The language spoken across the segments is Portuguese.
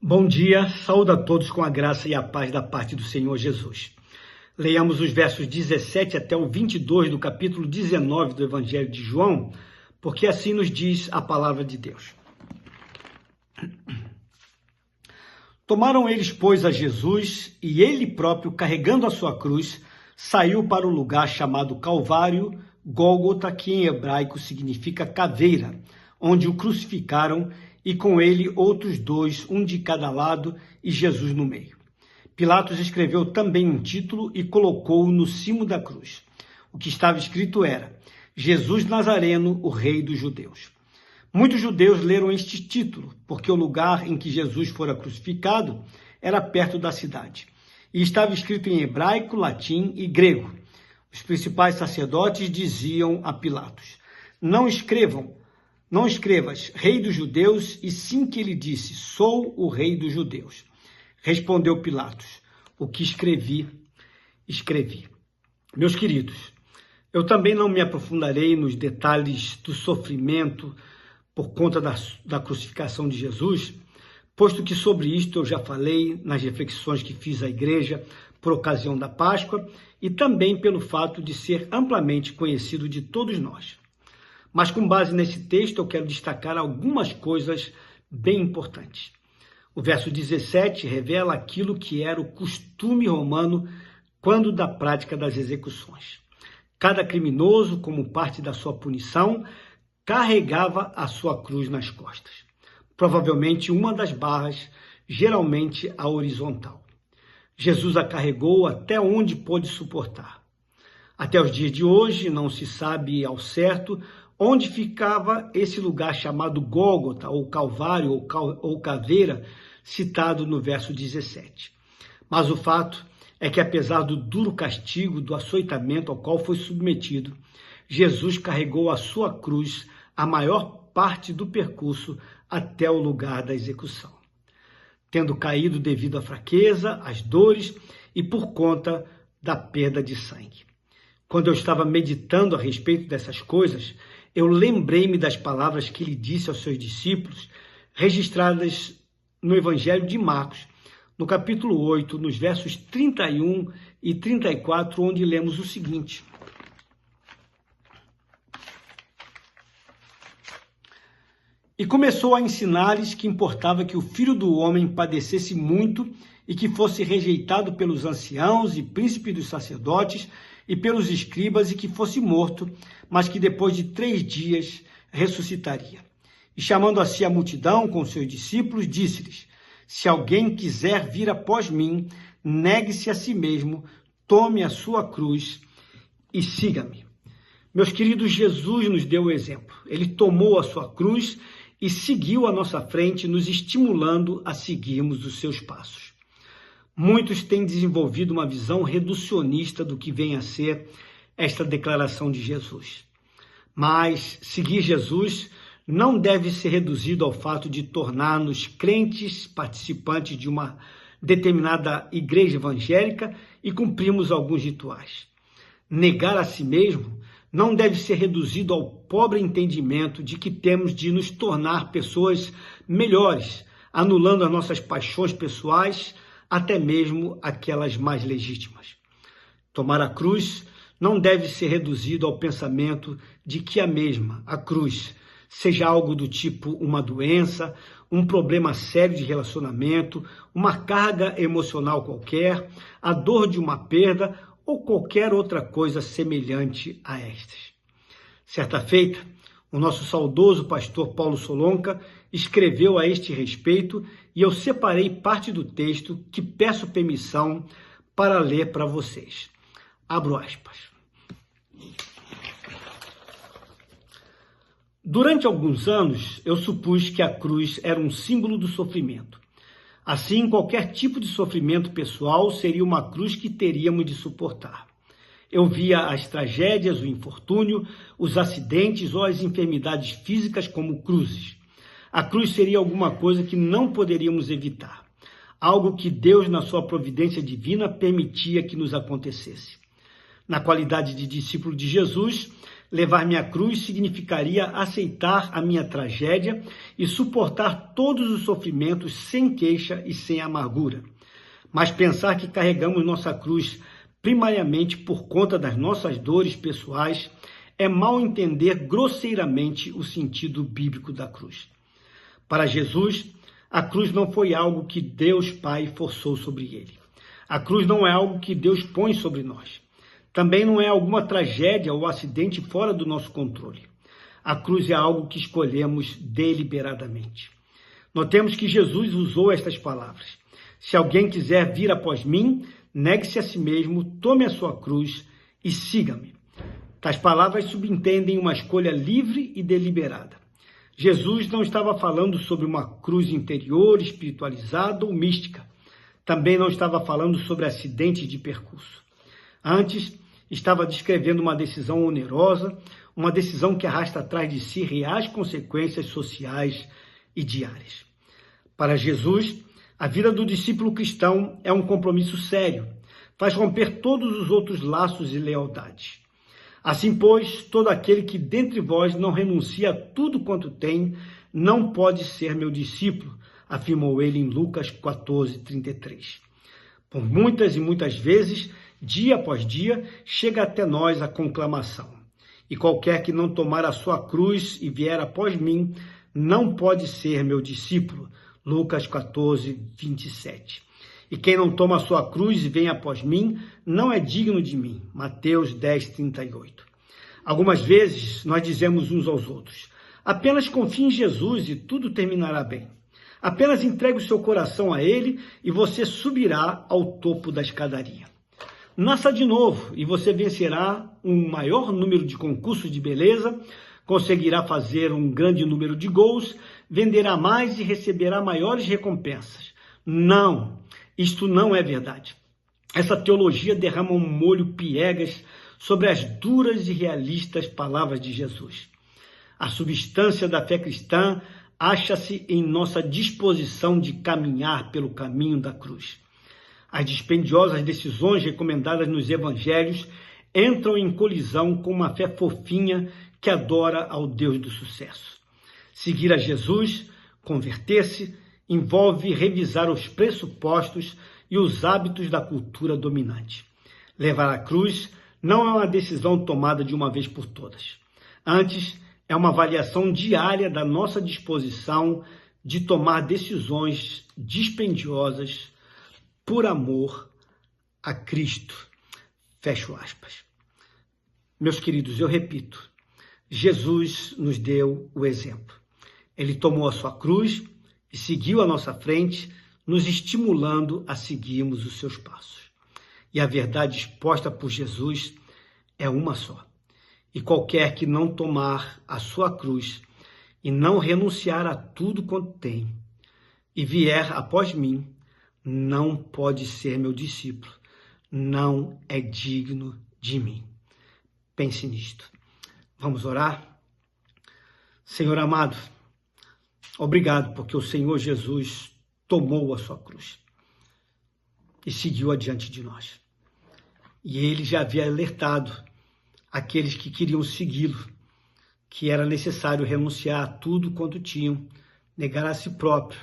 Bom dia, saúdo a todos com a graça e a paz da parte do Senhor Jesus. Leiamos os versos 17 até o 22 do capítulo 19 do Evangelho de João, porque assim nos diz a palavra de Deus. Tomaram eles, pois, a Jesus, e ele próprio, carregando a sua cruz, saiu para o lugar chamado Calvário, Gólgota, que em hebraico significa caveira, onde o crucificaram, e com ele outros dois, um de cada lado, e Jesus no meio. Pilatos escreveu também um título e colocou-o no cimo da cruz. O que estava escrito era: Jesus Nazareno, o Rei dos Judeus. Muitos judeus leram este título, porque o lugar em que Jesus fora crucificado era perto da cidade. E estava escrito em hebraico, latim e grego. Os principais sacerdotes diziam a Pilatos: Não escrevas, Rei dos Judeus, e sim que ele disse: Sou o Rei dos Judeus. Respondeu Pilatos: O que escrevi, escrevi. Meus queridos, eu também não me aprofundarei nos detalhes do sofrimento por conta da crucificação de Jesus, posto que sobre isto eu já falei nas reflexões que fiz à igreja por ocasião da Páscoa e também pelo fato de ser amplamente conhecido de todos nós. Mas com base nesse texto eu quero destacar algumas coisas bem importantes. O verso 17 revela aquilo que era o costume romano quando da prática das execuções. Cada criminoso, como parte da sua punição, carregava a sua cruz nas costas. Provavelmente uma das barras, geralmente a horizontal. Jesus a carregou até onde pôde suportar. Até os dias de hoje não se sabe ao certo onde ficava esse lugar chamado Gólgota, ou Calvário, ou Caveira, citado no verso 17. Mas o fato é que, apesar do duro castigo do açoitamento ao qual foi submetido, Jesus carregou a sua cruz a maior parte do percurso até o lugar da execução, tendo caído devido à fraqueza, às dores e por conta da perda de sangue. Quando eu estava meditando a respeito dessas coisas, eu lembrei-me das palavras que ele disse aos seus discípulos, registradas no Evangelho de Marcos, no capítulo 8, nos versos 31 e 34, onde lemos o seguinte: E começou a ensinar-lhes que importava que o Filho do Homem padecesse muito e que fosse rejeitado pelos anciãos e príncipes dos sacerdotes e pelos escribas, e que fosse morto, mas que depois de 3 dias ressuscitaria. E chamando a si a multidão com seus discípulos, disse-lhes: Se alguém quiser vir após mim, negue-se a si mesmo, tome a sua cruz e siga-me. Meus queridos, Jesus nos deu o exemplo. Ele tomou a sua cruz e seguiu à nossa frente, nos estimulando a seguirmos os seus passos. Muitos têm desenvolvido uma visão reducionista do que vem a ser esta declaração de Jesus. Mas seguir Jesus não deve ser reduzido ao fato de tornar-nos crentes participantes de uma determinada igreja evangélica e cumprirmos alguns rituais. Negar a si mesmo não deve ser reduzido ao pobre entendimento de que temos de nos tornar pessoas melhores, anulando as nossas paixões pessoais, até mesmo aquelas mais legítimas. Tomar a cruz não deve ser reduzido ao pensamento de que a cruz, seja algo do tipo uma doença, um problema sério de relacionamento, uma carga emocional qualquer, a dor de uma perda ou qualquer outra coisa semelhante a estas. Certa feita, o nosso saudoso pastor Paulo Solonca escreveu a este respeito e eu separei parte do texto que peço permissão para ler para vocês. Abro aspas. Durante alguns anos, eu supus que a cruz era um símbolo do sofrimento. Assim, qualquer tipo de sofrimento pessoal seria uma cruz que teríamos de suportar. Eu via as tragédias, o infortúnio, os acidentes ou as enfermidades físicas como cruzes. A cruz seria alguma coisa que não poderíamos evitar, algo que Deus, na sua providência divina, permitia que nos acontecesse. Na qualidade de discípulo de Jesus, Levar minha cruz significaria aceitar a minha tragédia e suportar todos os sofrimentos sem queixa e sem amargura. Mas pensar que carregamos nossa cruz primariamente por conta das nossas dores pessoais é mal entender grosseiramente o sentido bíblico da cruz. Para Jesus, a cruz não foi algo que Deus Pai forçou sobre ele. A cruz não é algo que Deus põe sobre nós. Também não é alguma tragédia ou acidente fora do nosso controle. A cruz é algo que escolhemos deliberadamente. Notemos que Jesus usou estas palavras. Se alguém quiser vir após mim, negue-se a si mesmo, tome a sua cruz e siga-me. Tais palavras subentendem uma escolha livre e deliberada. Jesus não estava falando sobre uma cruz interior, espiritualizada ou mística. Também não estava falando sobre acidentes de percurso. Antes, estava descrevendo uma decisão onerosa, uma decisão que arrasta atrás de si reais consequências sociais e diárias. Para Jesus, a vida do discípulo cristão é um compromisso sério, faz romper todos os outros laços e lealdades. Assim, pois, todo aquele que dentre vós não renuncia a tudo quanto tem, não pode ser meu discípulo, afirmou ele em Lucas 14:33. Por muitas e muitas vezes, dia após dia, chega até nós a conclamação. E qualquer que não tomar a sua cruz e vier após mim, não pode ser meu discípulo. Lucas 14:27. E quem não toma a sua cruz e vem após mim, não é digno de mim. Mateus 10:38. Algumas vezes nós dizemos uns aos outros: apenas confie em Jesus e tudo terminará bem. Apenas entregue o seu coração a Ele e você subirá ao topo da escadaria. Nasça de novo e você vencerá um maior número de concursos de beleza, conseguirá fazer um grande número de gols, venderá mais e receberá maiores recompensas. Não, isto não é verdade. Essa teologia derrama um molho piegas sobre as duras e realistas palavras de Jesus. A substância da fé cristã acha-se em nossa disposição de caminhar pelo caminho da cruz. As dispendiosas decisões recomendadas nos evangelhos entram em colisão com uma fé fofinha que adora ao Deus do sucesso. Seguir a Jesus, converter-se, envolve revisar os pressupostos e os hábitos da cultura dominante. Levar a cruz não é uma decisão tomada de uma vez por todas. Antes, é uma avaliação diária da nossa disposição de tomar decisões dispendiosas por amor a Cristo. Fecho aspas. Meus queridos, eu repito, Jesus nos deu o exemplo. Ele tomou a sua cruz e seguiu à nossa frente, nos estimulando a seguirmos os seus passos. E a verdade exposta por Jesus é uma só. E qualquer que não tomar a sua cruz e não renunciar a tudo quanto tem, e vier após mim, não pode ser meu discípulo, não é digno de mim. Pense nisto. Vamos orar? Senhor amado, obrigado porque o Senhor Jesus tomou a sua cruz e seguiu adiante de nós. E ele já havia alertado aqueles que queriam segui-lo, que era necessário renunciar a tudo quanto tinham, negar a si próprio,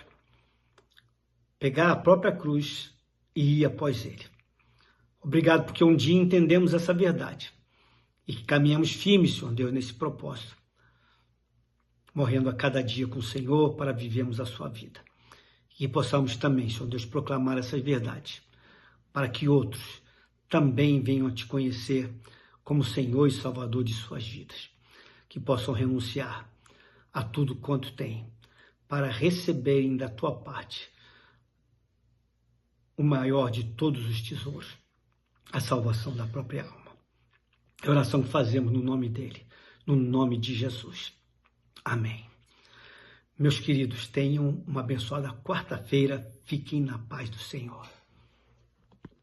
pegar a própria cruz e ir após ele. Obrigado porque um dia entendemos essa verdade e que caminhamos firmes, Senhor Deus, nesse propósito, morrendo a cada dia com o Senhor para vivermos a sua vida. E possamos também, Senhor Deus, proclamar essas verdades, para que outros também venham a te conhecer como Senhor e Salvador de suas vidas. Que possam renunciar a tudo quanto têm, para receberem da tua parte o maior de todos os tesouros, a salvação da própria alma. É a oração que fazemos no nome dele, no nome de Jesus. Amém. Meus queridos, tenham uma abençoada quarta-feira. Fiquem na paz do Senhor.